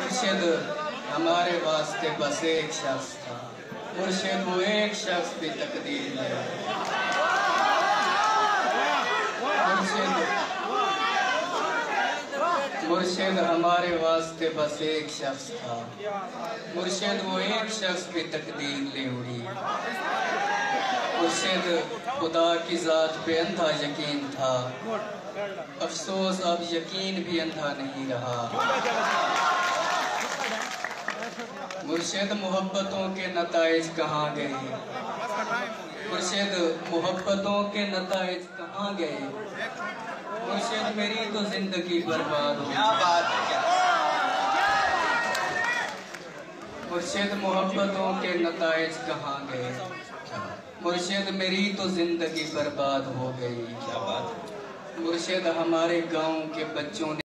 मुर्शिद हमारे वास्ते बस एक शख्स था, मुर्शिद वो एक शख्स भी तकदीर ले मुर्शिद हमारे वास्ते बस एक शख्स था, मुर्शिद वो एक शख्स भी तकदीर ले उड़ी। मुर्शिद खुदा की जात पे अंधा यकीन था, अफसोस अब यकीन भी अंधा नहीं रहा। मुर्शिद मोहब्बतों के नताइज कहाँ गए, मुर्शिद मोहब्बतों के नताइज कहाँ गए, मुर्शिद मेरी तो जिंदगी बर्बाद हो। क्या बात है, मुर्शिद मोहब्बतों के नताइज कहाँ गए, मुर्शिद मेरी तो जिंदगी बर्बाद हो गई। क्या बात, मुर्शिद हमारे गांव के बच्चों ने